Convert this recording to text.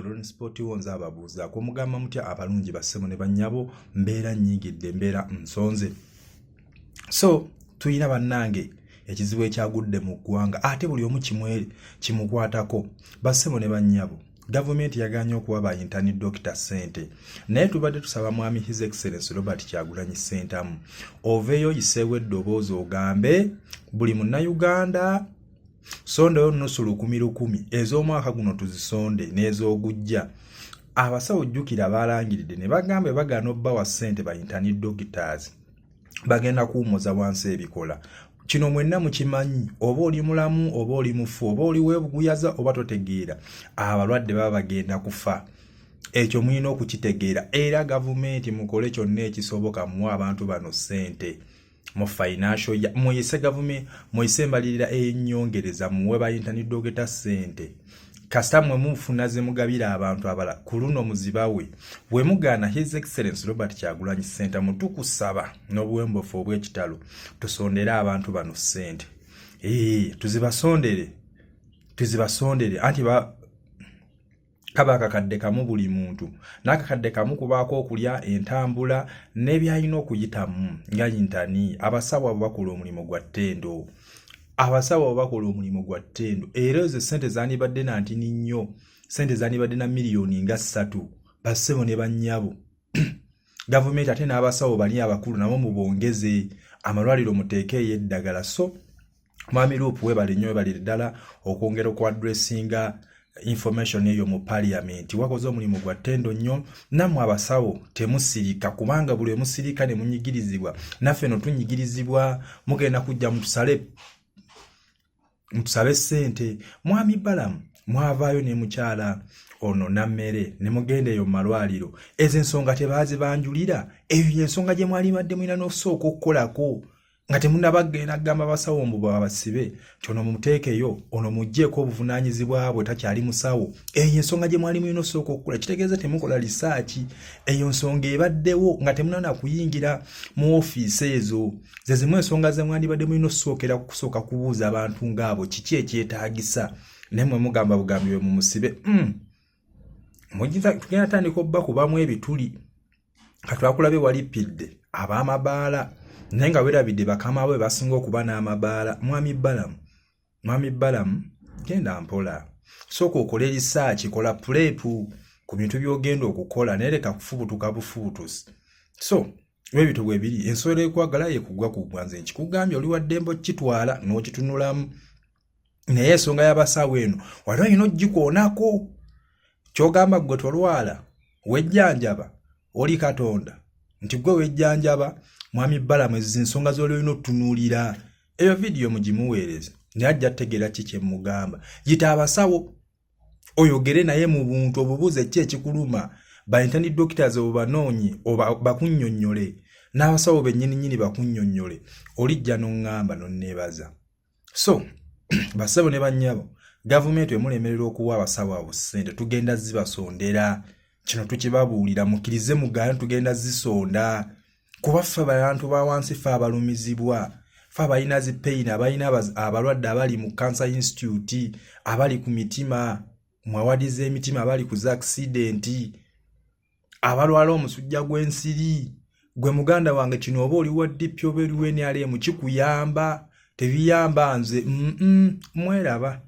Ron Sport wonza ababuuza kumugamba mutya abalungi bassemo ne bannyabo mbeera nnyingidde mbeera nsonze. So tuyina bannange ekizibu ekyagudde mu ggwanga ate buli omu kimukwatako bassemo ne bannyabo. Gavumenti yaganye okuwa ba internet doctor ssente naye tubadde tusaba mwami His Excellency Robert Kyagulanyi Ssentamu oveeyo yiseewo eddoboozi ogambe buli munnayuganda sondeyo nusu lukumi ez'omwaka guno tuzisonde n'ez'ogujja. Abasawo jjukira baalangiridde ne bagambe bagaana obbawa ssente ba internet doctors bagenda kuwummuza wansi ebikola. Kino mwenna mukimanyi, oba oli mulamu oba oli mufu oba oli weebuguyaza oba totegeera abalwadde baba bagenda kufa. Ekyo mulina okukitegeera era gavumenti mukole kyonna ekisoboka muwa abantu bano ssente mu financial muyise gavumenti muyise embalirira ey'ennyongereza muwe ba internet doctor ssente kasita mwe mufuna ze mugabira abantu abala ku luno muzibawe. Bwe mugaana His Excellency Robert Kyagulanyi Ssentamu tukusaba n'obuwembofu obw'ekitalo tusondere abantu bano ssente. Tuzibasondere anti kaba akakadde kamu buli muntu n'akakadde kamu kubaako okulya entambula n'ebyalina okuyitamu nga yintani. Abasawo abo bakola omulimu gwa ttendo era ezo ssente zandibadde na ntini nnyo, ssente zandibadde na miliyoni nga 3 bassebo ne bannyabo. Gavumenti ate n'abasawo bali abakulu nabo mubongeze amalwaliro muteekeeyo eddagala. So mwami Luupu webale nnyo webale ddala okwongera okwadressinga information eyo mu parliament. Wakoze omulimu gwa ttendo nnyo. Nammwe abasawo temusirika kubanga buli musirika ne munyigirizibwa naffe no tunyigirizibwa mugenda kujja mutusabe ssente. Mwami Balamu mwavaayo ne mukyala ono nammere ne mugenda eyo mu malwaliro. Ezo ensonga tebazibanjulira, eyo y'ensonga gye mwali badde mulina n'okusooka okukolako nga temunnabagenda kugamba basawo mbu babasibe kyono mumuteekeyo ono muggyeko obuvunaanyizibwa bwe takyali musawo. Eyo ensonga gye mwali mulina osooka okukola kitegeeza temukola lisaaki. Eyo nsonga ebaddewo nga temunana kuyingira mu ofiisi ezo. Ze zimu ensonga ze mwandibadde mulina okusooka kubuuza abantu ng'abo kiki ekyetaagisa naye mwe mugamba bugambi bwe mumusibe. Tugenda tandika obbakubamu ebituli katwakulabe walipidde ab'amabaala naye nga weerabidde bakama bwe basinga okuba n'amabaala. Mwami Balamu genda mpola, sooka okole risaaki, kola puleepu ku bintu by'ogenda okukola naye leka kufubutuka bufubutusi. So ebintu bwe biri ensolo ekwagala yekugwa ku gwanze nkikugambye oli waddembo kitwala n'okitunulamu naye ensonga y'abasawo eno wali olina ogikoonako. Kyogamba gwe tolwala wejjanjaba oli Katonda nti gwe wejjanjaba. Mwami Balamu ezo ensonga z'oli olina otunuulira. Eyo vidiyo mugimuweereze naye ajja kutegeera kiki emugamba. Yita abasawo oyogere naye mu buntu obubuuze ki ekikuluma. Ba internet doctors obanoonye bakunnyonnyole n'abasawo bennyini bakunnyonnyole olijja n'oŋŋamba n'onneebaza. So bassebo ne bannyabo gavumenti emulemerera okuwa abasawo abo ssente tugenda zibasondera. Kino tukibabuulira mukkirize mugaana tugenda zisonda kuba ffe abantu ba wansi ffe abalumizibwa ffe abalina zi pain abalina abalwadde abali mu Cancer Institute abali ku mitima mu awadi z'emitima abali ku za accident abalwala omusujja gw'ensiri. Gwe muganda wange kino oba oli wa DP oba oli wa NRM kikuyamba tebiyamba nze mweraba.